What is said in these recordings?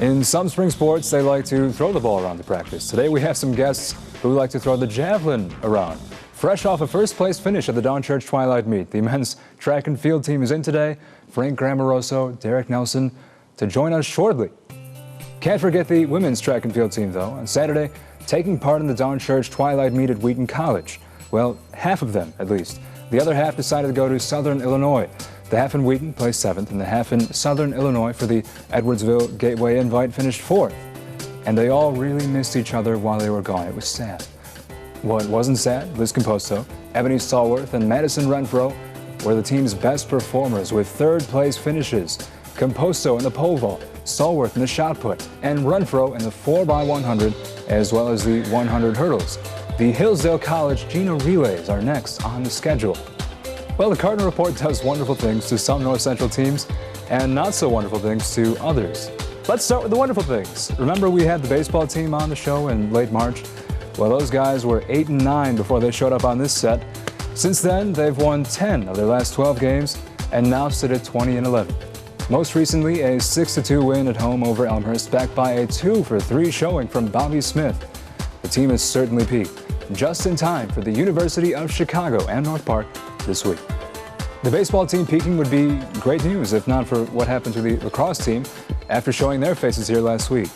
In some spring sports, they like to throw the ball around to practice. Today we have some guests who like to throw the javelin around. Fresh off a first-place finish at the Don Church Twilight Meet, the men's track and field team is in today. Frank Gramarosso, Derek Nelson to join us shortly. Can't forget the women's track and field team, though. On Saturday, taking part in the Don Church Twilight Meet at Wheaton College. Well, half of them, at least. The other half decided to go to Southern Illinois. The half in Wheaton placed 7th, and the half in Southern Illinois for the Edwardsville Gateway invite finished 4th. And they all really missed each other while they were gone. It was sad. What wasn't sad, Liz Composto, Ebony Stallworth, and Madison Renfro were the team's best performers with third-place finishes. Composto in the pole vault, Stallworth in the shot put, and Renfro in the 4x100, as well as the 100 hurdles. The Hillsdale College Gina Relays are next on the schedule. Well, the Cardinal Report does wonderful things to some North Central teams and not so wonderful things to others. Let's start with the wonderful things. Remember we had the baseball team on the show in late March? Well, those guys were 8-9 before they showed up on this set. Since then, they've won 10 of their last 12 games and now sit at 20-11. Most recently, a 6-2 win at home over Elmhurst, backed by a 2-for-3 showing from Bobby Smith. The team has certainly peaked, just in time for the University of Chicago and North Park this week. The baseball team peaking would be great news if not for what happened to the lacrosse team after showing their faces here last week.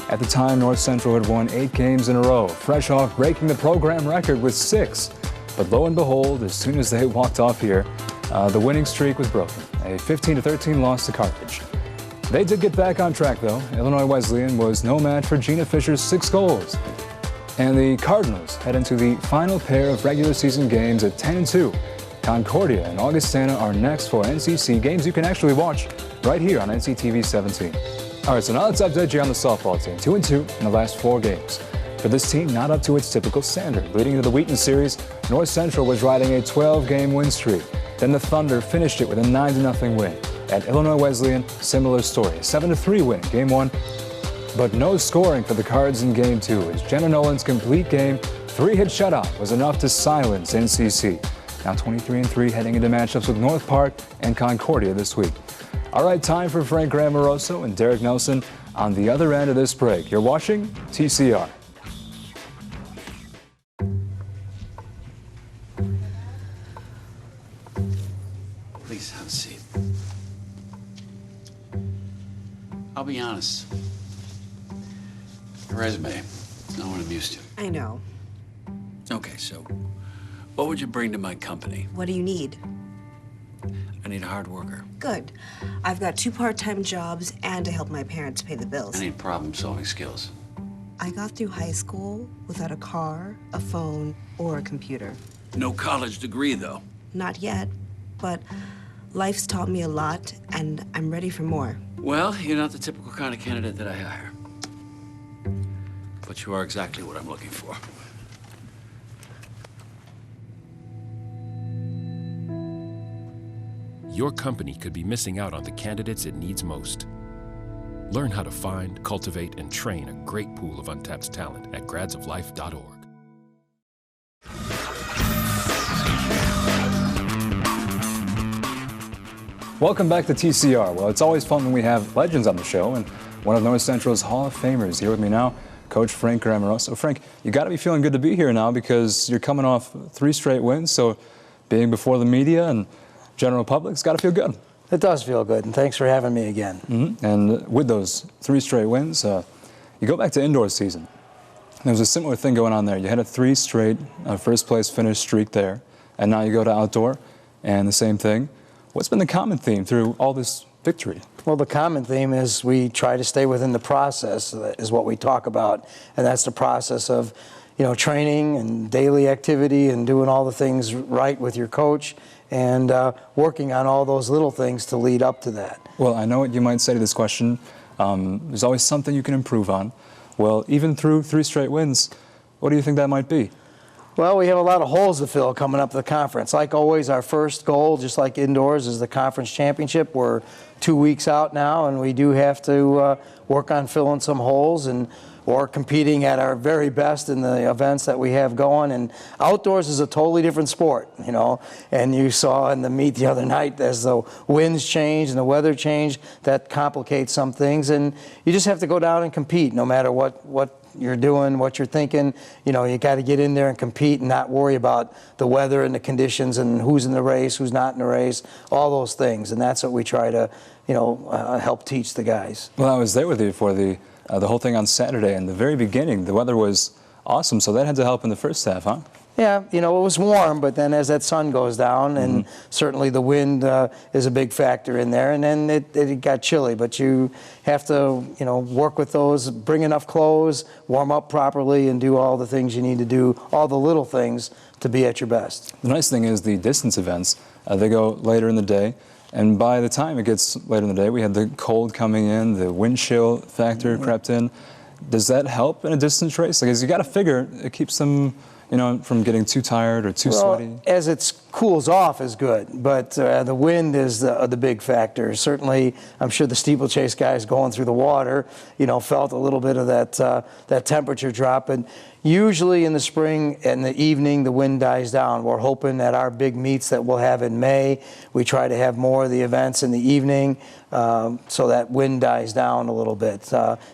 At the time, North Central had won 8 games in a row, fresh off breaking the program record with 6. But lo and behold, as soon as they walked off here, the winning streak was broken, a 15-13 loss to Carthage. They did get back on track, though. Illinois Wesleyan was no match for Gina Fisher's 6 goals. And the Cardinals head into the final pair of regular season games at 10-2. Concordia and Augustana are next for NCC, games you can actually watch right here on NCTV 17. All right, so now let's update you on the softball team. 2-2 in the last 4 games. For this team, not up to its typical standard. Leading into the Wheaton series, North Central was riding a 12-game win streak. Then the Thunder finished it with a 9-0 win. At Illinois Wesleyan, similar story. A 7-3 win in Game 1. But no scoring for the Cards in Game 2, as Jenna Nolan's complete game 3-hit shutout was enough to silence NCC. Now 23-3 heading into matchups with North Park and Concordia this week. All right, time for Frank Gramarosso and Derek Nelson on the other end of this break. You're watching TCR. Please have a seat. I'll be honest. Your resume, no one amused you. I know. Okay, so what would you bring to my company? What do you need? I need a hard worker. Good. I've got 2 part-time jobs and to help my parents pay the bills. I need problem-solving skills. I got through high school without a car, a phone, or a computer. No college degree, though. Not yet, but life's taught me a lot, and I'm ready for more. Well, you're not the typical kind of candidate that I hire. But you are exactly what I'm looking for. Your company could be missing out on the candidates it needs most. Learn how to find, cultivate, and train a great pool of untapped talent at gradsoflife.org. Welcome back to TCR. Well, it's always fun when we have legends on the show, and one of North Central's Hall of Famers here with me now, Coach Frank Gramarosso. Frank, you got to be feeling good to be here now because you're coming off 3 straight wins, so being before the media and general public's got to feel good. It does feel good, and thanks for having me again. And with those 3 straight wins, you go back to indoor season. There was a similar thing going on there. You had a 3 straight first-place finish streak there, and now you go to outdoor, and the same thing. What's been the common theme through all this victory? Well, the common theme is we try to stay within the process, is what we talk about, and that's the process of, training and daily activity and doing all the things right with your coach and working on all those little things to lead up to that. Well, I know what you might say to this question. There's always something you can improve on. Well, even through 3 straight wins, what do you think that might be? Well, we have a lot of holes to fill coming up to the conference. Like always, our first goal, just like indoors, is the conference championship. We're 2 weeks out now, and we do have to work on filling some holes. And or competing at our very best in the events that we have going. And outdoors is a totally different sport, you know. And you saw in the meet the other night, as the winds change and the weather change, that complicates some things. And you just have to go down and compete, no matter what you're doing, what you're thinking. You know, you got to get in there and compete and not worry about the weather and the conditions and who's in the race, who's not in the race, all those things. And that's what we try to, you know, help teach the guys. Well, I was there with you for the whole thing on Saturday. In the very beginning, the weather was awesome, so that had to help in the first half, huh? Yeah, you know, it was warm, but then as that sun goes down, and certainly the wind is a big factor in there, and then it got chilly. But you have to, you know, work with those, bring enough clothes, warm up properly, and do all the things you need to do, all the little things to be at your best. The nice thing is the distance events, they go later in the day, and by the time it gets later in the day, we had the cold coming in, the wind chill factor crept in. Does that help in a distance race? Because you got to figure it keeps them, you know, from getting too tired or too sweaty? As it cools off is good, but the wind is the big factor. Certainly, I'm sure the steeplechase guys going through the water, you know, felt a little bit of that temperature drop. And usually in the spring and the evening, the wind dies down. We're hoping that our big meets that we'll have in May, we try to have more of the events in the evening, so that wind dies down a little bit.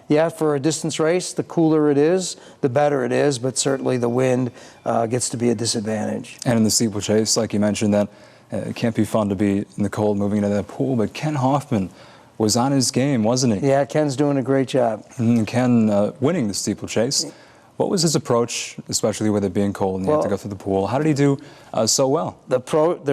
Yeah, for a distance race, the cooler it is, the better it is, but certainly the wind gets to be a disadvantage. And in the steeplechase, like you mentioned, that it can't be fun to be in the cold moving into that pool, but Ken Hoffman was on his game, wasn't he? Yeah, Ken's doing a great job. Ken winning the steeplechase. What was his approach, especially with it being cold and you have to go through the pool? How did he do so well? The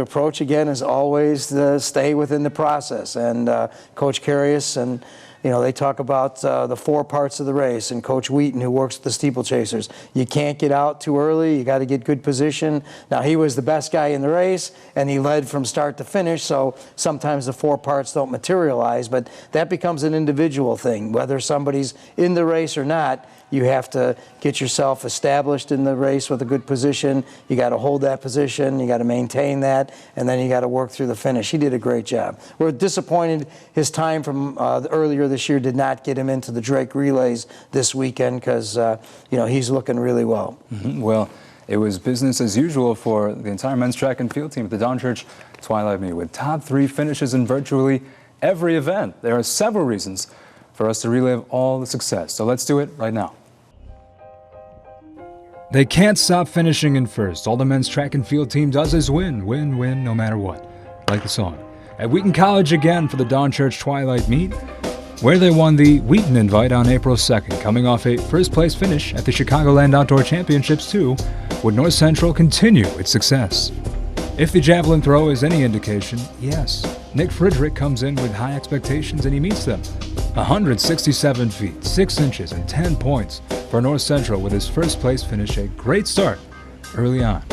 approach, again, is always to stay within the process. And Coach Carius and, you know, they talk about the 4 parts of the race, and Coach Wheaton, who works with the steeplechasers. You can't get out too early. You got to get good position. Now, he was the best guy in the race, and he led from start to finish, so sometimes the 4 parts don't materialize, but that becomes an individual thing. Whether somebody's in the race or not, you have to get yourself established in the race with a good position. You got to hold that position. You got to maintain that, and then you got to work through the finish. He did a great job. We're disappointed his time from earlier this year did not get him into the Drake relays this weekend, because you know, he's looking really well. Well, it was business as usual for the entire men's track and field team at the Don Church Twilight Meet, with top 3 finishes in virtually every event. There are several reasons for us to relive all the success, so let's do it right now. They can't stop finishing in first. All the men's track and field team does is win, win, win, no matter what. Like the song. At Wheaton College again for the Don Church Twilight Meet, where they won the Wheaton Invite on April 2nd, coming off a first-place finish at the Chicagoland Outdoor Championships too, would North Central continue its success. If the javelin throw is any indication, yes. Nick Friedrich comes in with high expectations and he meets them. 167 feet, 6 inches, and 10 points for North Central with his first-place finish, a great start early on.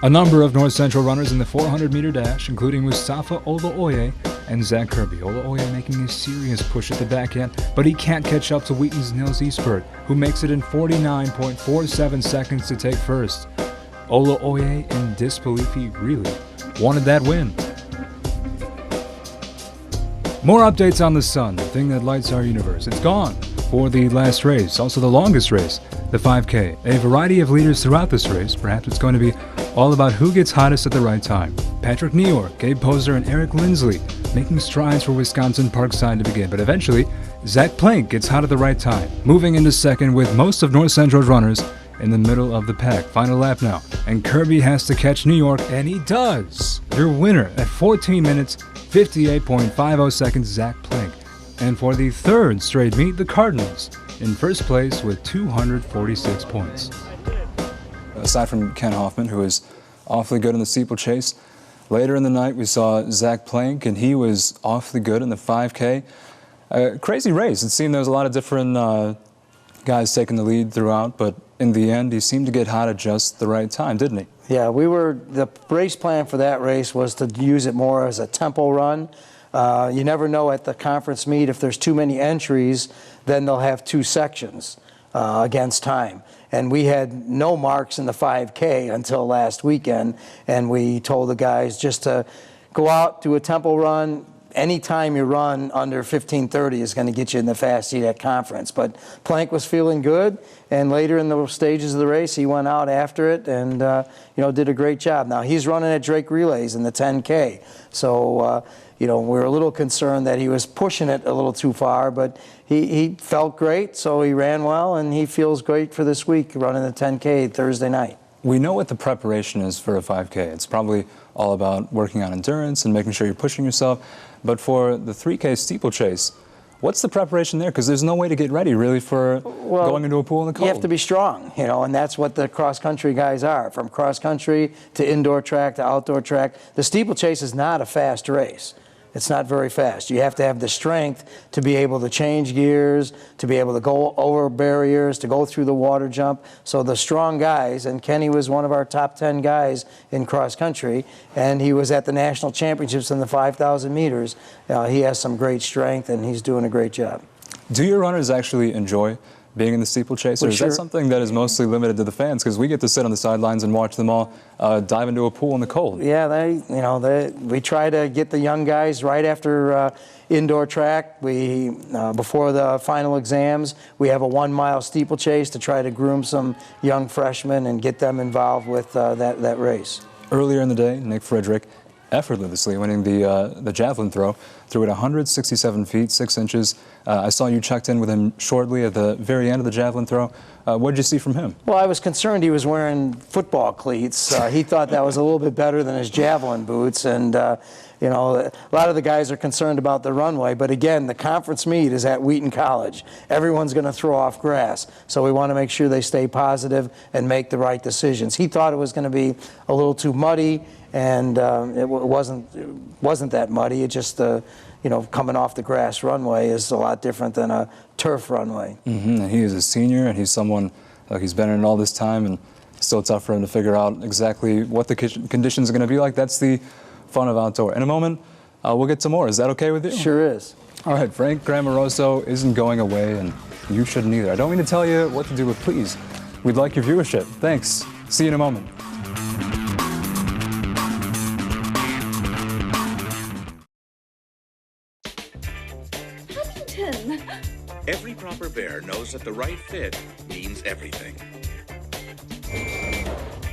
A number of North Central runners in the 400-meter dash, including Mustafa Olaoye and Zach Kirby. Olaoye making a serious push at the back end, but he can't catch up to Wheaton's Nils Eastbird, who makes it in 49.47 seconds to take first. Olaoye in disbelief, he really wanted that win. More updates on the sun, the thing that lights our universe. It's gone for the last race, also the longest race, the 5K. A variety of leaders throughout this race. Perhaps it's going to be all about who gets hottest at the right time. Patrick New York, Gabe Poser, and Eric Lindsley making strides for Wisconsin Parkside to begin. But eventually, Zach Plank gets hot at the right time, moving into second with most of North Central's runners in the middle of the pack. Final lap now, and Kirby has to catch New York, and he does. Your winner at 14 minutes, 58.50 seconds, Zach Plank. And for the 3rd straight meet, the Cardinals in first place with 246 points. Aside from Ken Hoffman, who was awfully good in the steeplechase, later in the night we saw Zach Plank, and he was awfully good in the 5K. Crazy race. It seemed there was a lot of different guys taking the lead throughout, but in the end, he seemed to get hot at just the right time, didn't he? Yeah, the race plan for that race was to use it more as a tempo run. You never know at the conference meet, if there's too many entries, then they'll have 2 sections against time. And we had no marks in the 5K until last weekend, and we told the guys just to go out, do a tempo run, any time you run under 15:30 is going to get you in the fast heat at conference. But Plank was feeling good, and later in the stages of the race, he went out after it and did a great job. Now he's running at Drake Relays in the 10K, so we're a little concerned that he was pushing it a little too far, but he felt great, so he ran well, and he feels great for this week running the 10K Thursday night. We know what the preparation is for a 5K. It's probably all about working on endurance and making sure you're pushing yourself. But for the 3K steeplechase, what's the preparation there? Because there's no way to get ready, really, for going into a pool in the cold. You have to be strong, and that's what the cross-country guys are. From cross-country to indoor track to outdoor track, the steeplechase is not a fast race. It's not very fast. You have to have the strength to be able to change gears, to be able to go over barriers, to go through the water jump. So the strong guys, and Kenny was one of our top 10 guys in cross country, and he was at the national championships in the 5,000 meters. He has some great strength, and he's doing a great job. Do your runners actually enjoy being in the steeplechase, or is that something that is mostly limited to the fans? Because we get to sit on the sidelines and watch them all dive into a pool in the cold. Yeah, we try to get the young guys right after indoor track. Before the final exams, we have a 1-mile steeplechase to try to groom some young freshmen and get them involved with that race. Earlier in the day, Nick Frederick effortlessly winning the javelin throw, threw it 167 feet 6 inches. I saw you checked in with him shortly at the very end of the javelin throw. What did you see from him? Well, I was concerned he was wearing football cleats. He thought that was a little bit better than his javelin boots, and a lot of the guys are concerned about the runway, but again, the conference meet is at Wheaton College. Everyone's going to throw off grass, so we want to make sure they stay positive and make the right decisions. He thought it was going to be a little too muddy, and it wasn't that muddy. It just coming off the grass runway is a lot different than a turf runway. Mm-hmm. He is a senior, and he's someone he's been in it all this time, and still tough for him to figure out exactly what the conditions are going to be like. That's the fun of outdoor. In a moment, we'll get some more. Is that okay with you? Sure is. All right, Frank Gramarosso isn't going away, and you shouldn't either. I don't mean to tell you what to do, but please, we'd like your viewership. Thanks. See you in a moment. Every proper bear knows that the right fit means everything.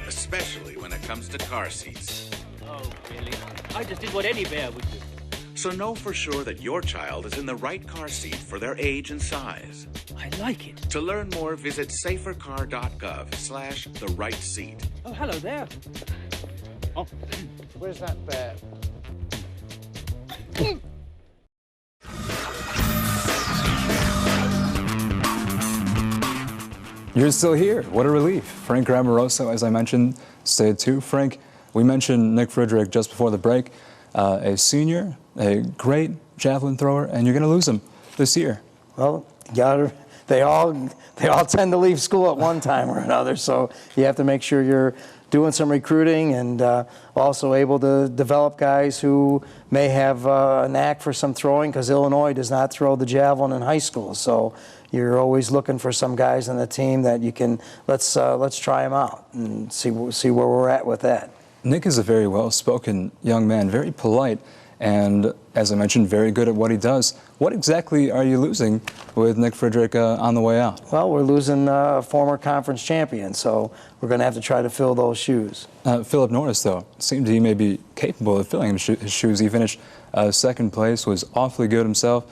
Especially when it comes to car seats. Oh, really? I just did what any bear would do. So know for sure that your child is in the right car seat for their age and size. I like it. To learn more, visit safercar.gov/the-right-seat. Oh, hello there. Oh, where's that bear? You're still here. What a relief. Frank Gramarosso, as I mentioned, stayed too. Frank, we mentioned Nick Frederick just before the break, a senior, a great javelin thrower, and you're going to lose him this year. Well, they all tend to leave school at one time or another, so you have to make sure you're doing some recruiting and also able to develop guys who may have a knack for some throwing, because Illinois does not throw the javelin in high school. So you're always looking for some guys on the team that you can, let's try them out and see where we're at with that. Nick is a very well-spoken young man, very polite, and as I mentioned, very good at what he does. What exactly are you losing with Nick Frederick on the way out? Well, we're losing a former conference champion, so we're going to have to try to fill those shoes. Philip Norris, though, seemed he may be capable of filling his shoes. He finished second place, was awfully good himself.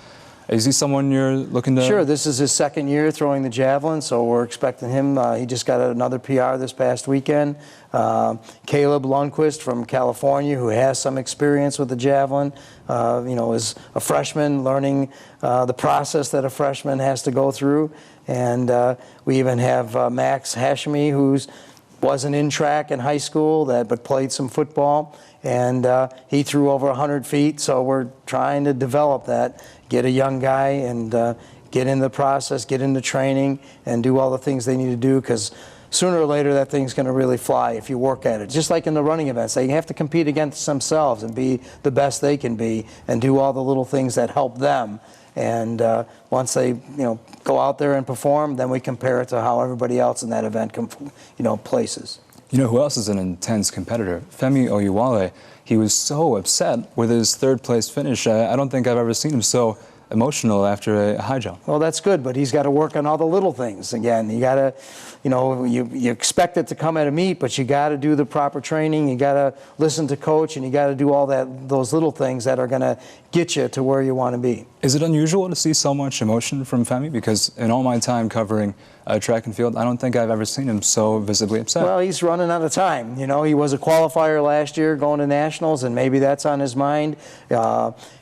Is he someone you're looking to? Sure, this is his second year throwing the javelin, so we're expecting him. He just got another PR this past weekend. Caleb Lundquist from California, who has some experience with the javelin, is a freshman learning the process that a freshman has to go through. And we even have Max Hashemi, who wasn't in track in high school, but played some football. And he threw over 100 feet, so we're trying to develop that, get a young guy and get in the process, get into training, and do all the things they need to do, because sooner or later that thing's going to really fly if you work at it. Just like in the running events, they have to compete against themselves and be the best they can be and do all the little things that help them. And once they go out there and perform, then we compare it to how everybody else in that event places. You know who else is an intense competitor? Femi Oyewale. He was so upset with his third-place finish. I don't think I've ever seen him so emotional after a high jump. Well, that's good, but he's got to work on all the little things. Again, you got to, you expect it to come at a meet, but you got to do the proper training. You got to listen to coach, and you got to do all those little things that are going to get you to where you want to be. Is it unusual to see so much emotion from Femi? Because in all my time covering track and field, I don't think I've ever seen him so visibly upset. Well, he's running out of time. He was a qualifier last year going to nationals, and maybe that's on his mind.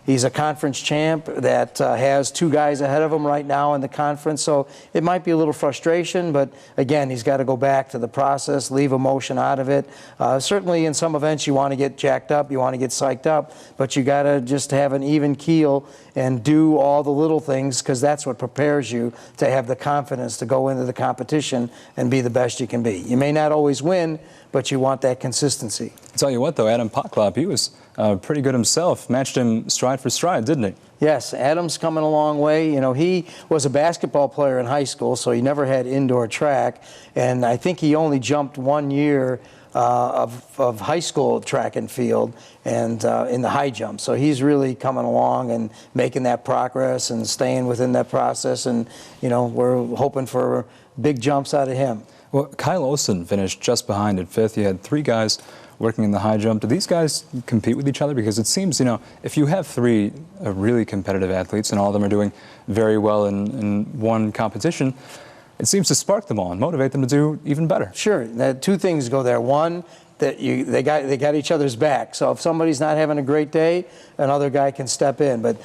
He's a conference champ that has 2 guys ahead of him right now in the conference, so it might be a little frustration, but again, he's got to go back to the process, leave emotion out of it. Certainly in some events you want to get jacked up, you want to get psyched up, but you got to just have an even keel and do all the little things, because that's what prepares you to have the confidence to go into the competition and be the best you can be. You may not always win, but you want that consistency. I'll tell you what, though, Adam Poklop, he was pretty good himself. Matched him stride for stride, didn't he? Yes, Adam's coming a long way. He was a basketball player in high school, so he never had indoor track, and I think he only jumped 1 year of high school track and field and in the high jump. So he's really coming along and making that progress and staying within that process, and we're hoping for big jumps out of him. Well, Kyle Olson finished just behind at 5th. You had 3 guys working in the high jump. Do these guys compete with each other? Because it seems, if you have 3 really competitive athletes and all of them are doing very well in one competition, it seems to spark them all and motivate them to do even better. Sure. 2 things go there. One, that they got each other's back. So if somebody's not having a great day, another guy can step in. But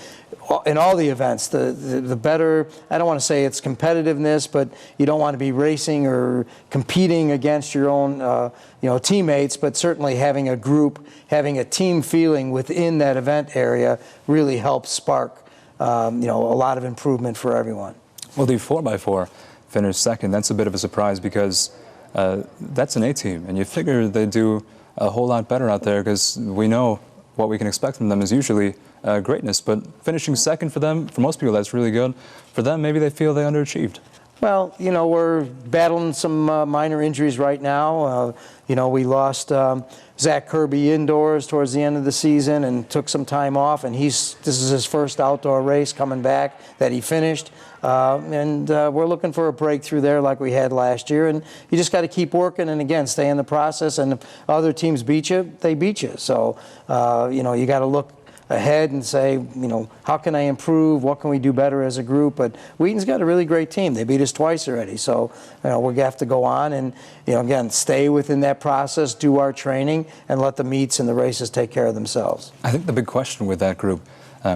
in all the events, the better, I don't want to say it's competitiveness, but you don't want to be racing or competing against your own teammates, but certainly having a group, having a team feeling within that event area really helps spark a lot of improvement for everyone. Well, the 4x4 finished 2nd. That's a bit of a surprise because that's an A team, and you figure they do a whole lot better out there, because we know what we can expect from them is usually greatness. But finishing 2nd for them, for most people, that's really good. For them, maybe they feel they underachieved. Well, we're battling some minor injuries right now. We lost Zach Kirby indoors towards the end of the season and took some time off, and this is his first outdoor race coming back that he finished. And we're looking for a breakthrough there like we had last year, and you just got to keep working and, again, stay in the process, and if other teams beat you, they beat you. So, you got to look ahead and say, how can I improve? What can we do better as a group? But Wheaton's got a really great team. They beat us twice already. So, we're going to have to go on and, again, stay within that process, do our training, and let the meets and the races take care of themselves. I think the big question with that group,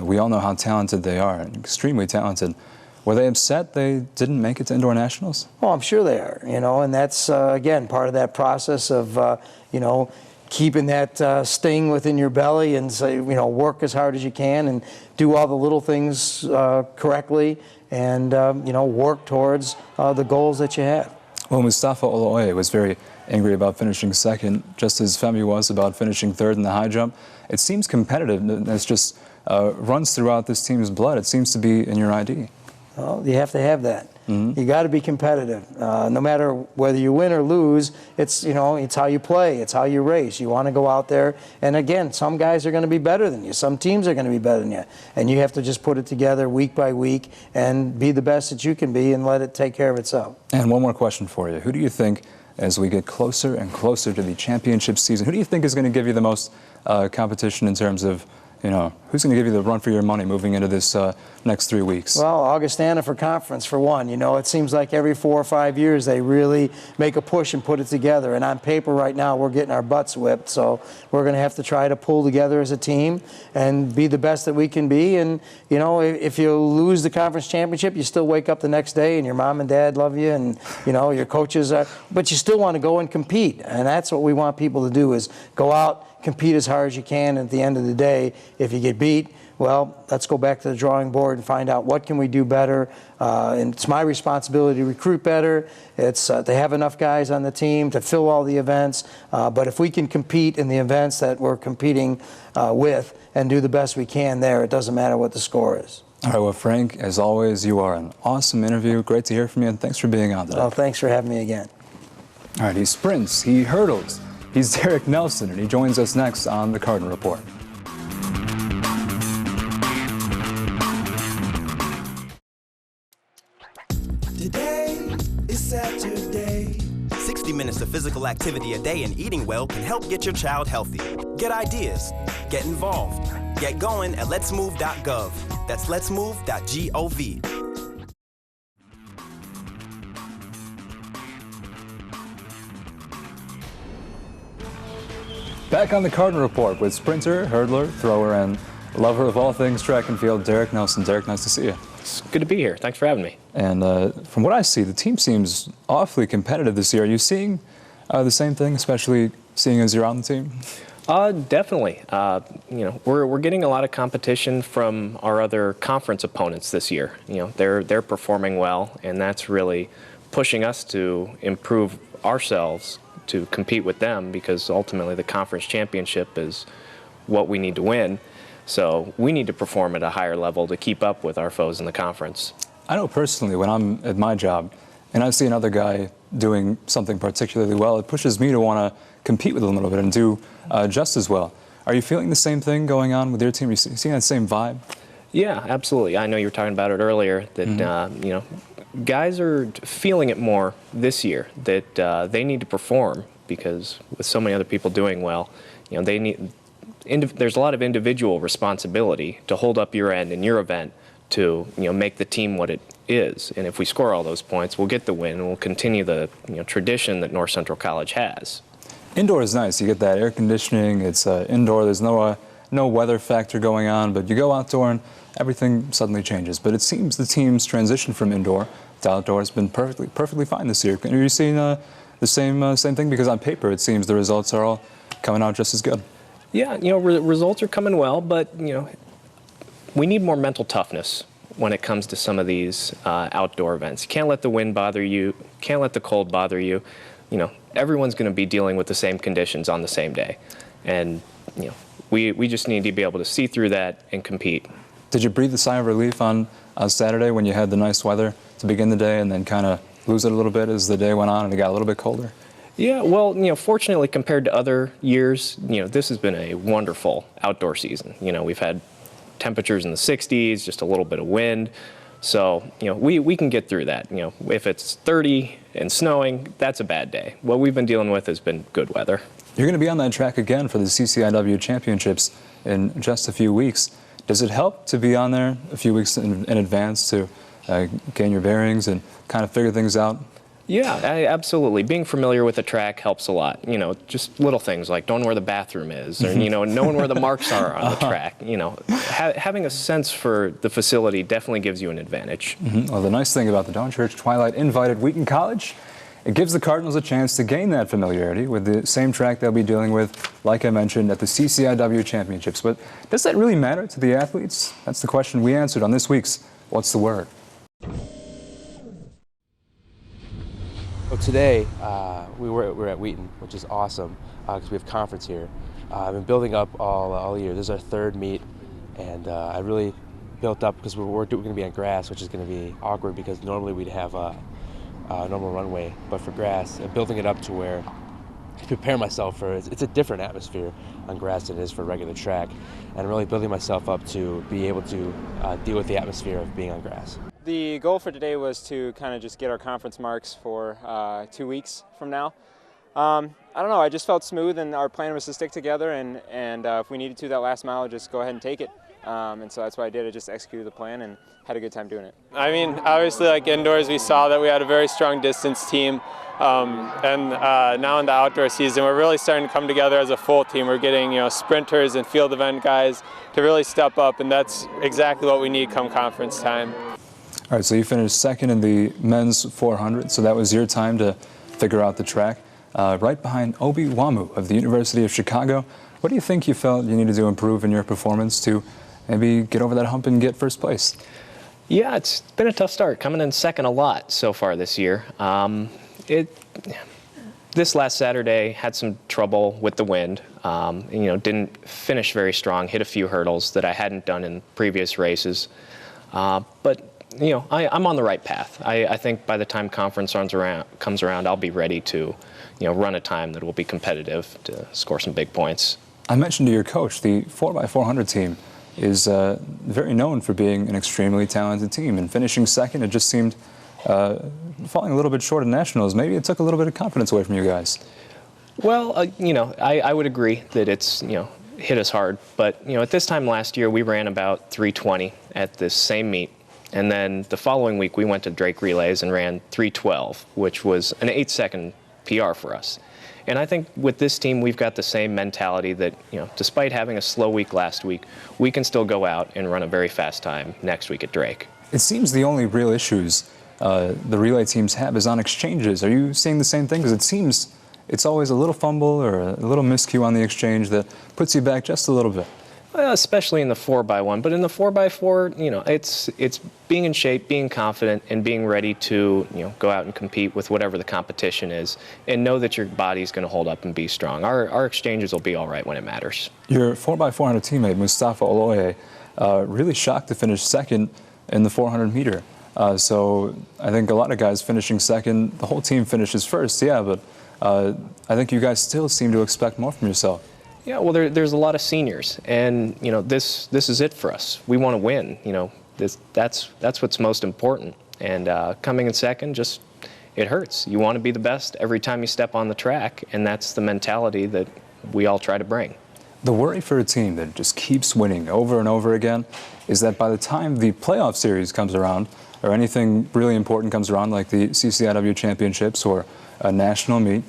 we all know how talented they are, and extremely talented. Were they upset they didn't make it to indoor nationals? Well, I'm sure they are, and that's, again, part of that process of, keeping that sting within your belly and say, work as hard as you can and do all the little things correctly and, work towards the goals that you have. Well, Mustafa Oloye was very angry about finishing 2nd, just as Femi was about finishing 3rd in the high jump. It seems competitive. It's just runs throughout this team's blood. It seems to be in your ID. Well, you have to have that. You got to be competitive. No matter whether you win or lose, it's it's how you play, it's how you race. You want to go out there, and again, some guys are going to be better than you, some teams are going to be better than you, and you have to just put it together week by week and be the best that you can be and let it take care of itself. And one more question for you: who do you think, as we get closer and closer to the championship season, who do you think is going to give you the most competition in terms of, who's going to give you the run for your money moving into this next 3 weeks? Well, Augustana for conference, for one. It seems like every 4 or 5 years they really make a push and put it together. And on paper right now, we're getting our butts whipped. So we're going to have to try to pull together as a team and be the best that we can be. And, if you lose the conference championship, you still wake up the next day and your mom and dad love you and, your coaches are. But you still want to go and compete. And that's what we want people to do, is go out, compete as hard as you can. And at the end of the day, if you get beat, well, let's go back to the drawing board and find out what can we do better. And it's my responsibility to recruit better. It's to have enough guys on the team to fill all the events. But if we can compete in the events that we're competing with and do the best we can there, it doesn't matter what the score is. All right, well, Frank, as always, you are an awesome interview. Great to hear from you, and thanks for being on today. Well, thanks for having me again. All right, he sprints, he hurdles. He's Derek Nelson, and he joins us next on the Cardinal Report. Today is Saturday. 60 minutes of physical activity a day and eating well can help get your child healthy. Get ideas, get involved, get going at letsmove.gov. That's letsmove.gov. Back on the Cardinal Report with sprinter, hurdler, thrower, and lover of all things track and field, Derek Nelson. Derek, nice to see you. It's good to be here. Thanks for having me. And from what I see, the team seems awfully competitive this year. Are you seeing the same thing, especially seeing as you're on the team? Definitely. You know, we're getting a lot of competition from our other conference opponents this year. You know, they're performing well, and that's really pushing us to improve ourselves to compete with them, because ultimately the conference championship is what we need to win. So we need to perform at a higher level to keep up with our foes in the conference. I know personally when I'm at my job and I see another guy doing something particularly well, it pushes me to want to compete with him a little bit and do just as well. Are you feeling the same thing going on with your team? Are you seeing that same vibe? Yeah, absolutely. I know you were talking about it earlier, that you know, guys are feeling it more this year, that they need to perform, because with so many other people doing well, you know, they need. There's a lot of individual responsibility to hold up your end in your event to, you know, make the team what it is. And if we score all those points, we'll get the win, and we'll continue the, you know, tradition that North Central College has. Indoor is nice. You get that air conditioning. It's indoor. There's no weather factor going on. But you go outdoor and everything suddenly changes. But it seems the team's transition from indoor to outdoor has been perfectly fine this year. Are you seeing the same thing? Because on paper it seems the results are all coming out just as good. Yeah, you know, results are coming well, but, you know, we need more mental toughness when it comes to some of these outdoor events. You can't let the wind bother you, can't let the cold bother you. You know, everyone's going to be dealing with the same conditions on the same day. And, you know, we just need to be able to see through that and compete. Did you breathe a sigh of relief on Saturday when you had the nice weather to begin the day and then kind of lose it a little bit as the day went on and it got a little bit colder? Yeah, well, you know, fortunately compared to other years, you know, this has been a wonderful outdoor season. You know, we've had temperatures in the 60s, just a little bit of wind. So, you know, we can get through that. You know, if it's 30 and snowing, that's a bad day. What we've been dealing with has been good weather. You're going to be on that track again for the CCIW Championships in just a few weeks. Does it help to be on there a few weeks in advance to gain your bearings and kind of figure things out? Yeah, absolutely. Being familiar with the track helps a lot. You know, just little things like knowing where the bathroom is, or, you know, knowing where the marks are on the track. You know, having a sense for the facility definitely gives you an advantage. Well, the nice thing about the Don Church Twilight invited Wheaton College, it gives the Cardinals a chance to gain that familiarity with the same track they'll be dealing with, like I mentioned, at the CCIW Championships. But does that really matter to the athletes? That's the question we answered on this week's What's the Word? Well, today we're at Wheaton, which is awesome because we have conference here. I've been building up all year. This is our third meet, and I really built up because we're going to be on grass, which is going to be awkward because normally we'd have a normal runway, but for grass, and building it up to where I prepare myself for it's a different atmosphere on grass than it is for regular track, and I'm really building myself up to be able to deal with the atmosphere of being on grass. The goal for today was to kind of just get our conference marks for 2 weeks from now. I don't know, I just felt smooth, and our plan was to stick together, and if we needed to that last mile, just go ahead and take it. And so that's what I did. I just executed the plan and had a good time doing it. I mean, obviously, like indoors, we saw that we had a very strong distance team. And now in the outdoor season, we're really starting to come together as a full team. We're getting, you know, sprinters and field event guys to really step up, and that's exactly what we need come conference time. All right, so you finished second in the men's 400, so that was your time to figure out the track. Right behind Obi Wamu of the University of Chicago. What do you think you felt you needed to improve in your performance to maybe get over that hump and get first place? Yeah, it's been a tough start, coming in second a lot so far this year. This last Saturday had some trouble with the wind. You know, didn't finish very strong, hit a few hurdles that I hadn't done in previous races. But I'm on the right path. I think by the time conference comes around, I'll be ready to, run a time that will be competitive to score some big points. I mentioned to your coach, the 4x400 team is very known for being an extremely talented team, and finishing second, it just seemed falling a little bit short of nationals. Maybe it took a little bit of confidence away from you guys. Well, I would agree that it's, hit us hard. But, at this time last year, we ran about 3:20 at this same meet. And then the following week, we went to Drake Relays and ran 3:12, which was an 8-second PR for us. And I think with this team, we've got the same mentality that, despite having a slow week last week, we can still go out and run a very fast time next week at Drake. It seems the only real issues the relay teams have is on exchanges. Are you seeing the same thing? Because it seems it's always a little fumble or a little miscue on the exchange that puts you back just a little bit. Well, especially in the 4x1, but in the 4x4, it's being in shape, being confident, and being ready to, go out and compete with whatever the competition is, and know that your body's going to hold up and be strong. Our exchanges will be all right when it matters. Your 4x400 teammate, Mustafa Oloye, really shocked to finish second in the 400 meter. So I think a lot of guys finishing second, the whole team finishes first, yeah, but I think you guys still seem to expect more from yourself. Yeah, well, there's a lot of seniors, and this is it for us. We want to win. That's what's most important. And coming in second, it hurts. You want to be the best every time you step on the track, and that's the mentality that we all try to bring. The worry for a team that just keeps winning over and over again is that by the time the playoff series comes around, or anything really important comes around, like the CCIW championships or a national meet,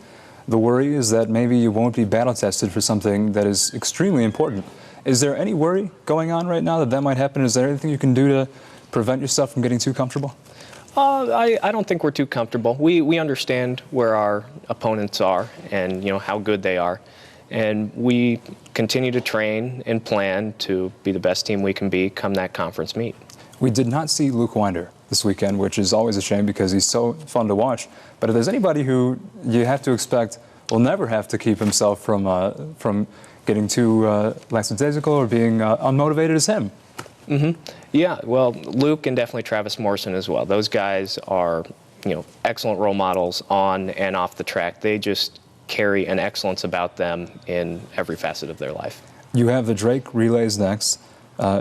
the worry is that maybe you won't be battle tested for something that is extremely important. Is there any worry going on right now that might happen? Is there anything you can do to prevent yourself from getting too comfortable? I don't think we're too comfortable. We understand where our opponents are and how good they are, and we continue to train and plan to be the best team we can be come that conference meet. We did not see Luke Winder this weekend, which is always a shame because he's so fun to watch. But if there's anybody who you have to expect will never have to keep himself from getting too lackadaisical or being unmotivated, is him. Mm-hmm. Yeah, well, Luke and definitely Travis Morrison as well. Those guys are, excellent role models on and off the track. They just carry an excellence about them in every facet of their life. You have the Drake Relays next.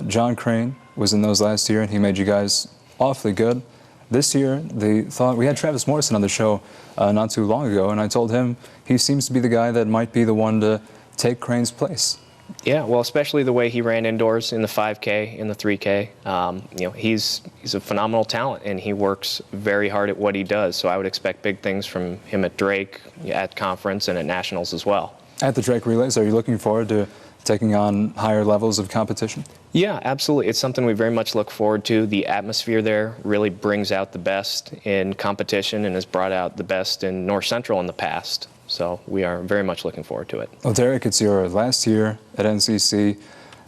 John Crane was in those last year, and he made you guys awfully good. This year, we had Travis Morrison on the show not too long ago, and I told him he seems to be the guy that might be the one to take Crane's place. Yeah, well, especially the way he ran indoors in the 5K, in the 3K. He's a phenomenal talent, and he works very hard at what he does. So I would expect big things from him at Drake, at conference, and at nationals as well. At the Drake Relays, are you looking forward to taking on higher levels of competition? Yeah, absolutely. It's something we very much look forward to. The atmosphere there really brings out the best in competition and has brought out the best in North Central in the past. So we are very much looking forward to it. Well, Derek, it's your last year at NCC.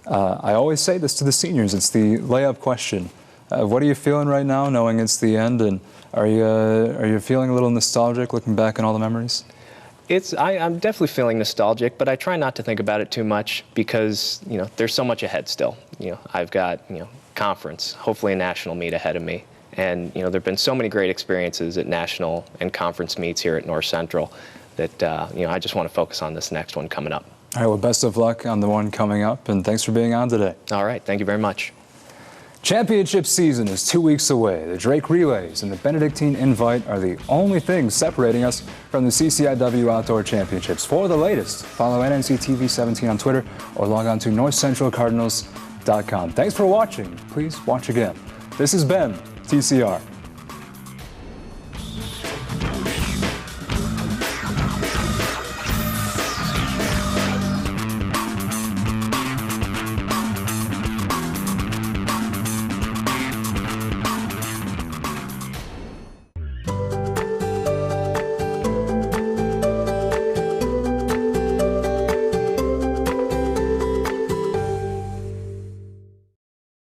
I always say this to the seniors. It's the layup question. What are you feeling right now, knowing it's the end? And are you feeling a little nostalgic, looking back on all the memories? I'm definitely feeling nostalgic, but I try not to think about it too much because, there's so much ahead still. I've got, conference, hopefully a national meet ahead of me. And, there have been so many great experiences at national and conference meets here at North Central that, I just want to focus on this next one coming up. All right, well, best of luck on the one coming up, and thanks for being on today. All right, thank you very much. Championship season is 2 weeks away. The Drake Relays and the Benedictine Invite are the only things separating us from the CCIW Outdoor Championships. For the latest, follow NNCTV 17 on Twitter or log on to northcentralcardinals.com. Thanks for watching. Please watch again. This has been TCR.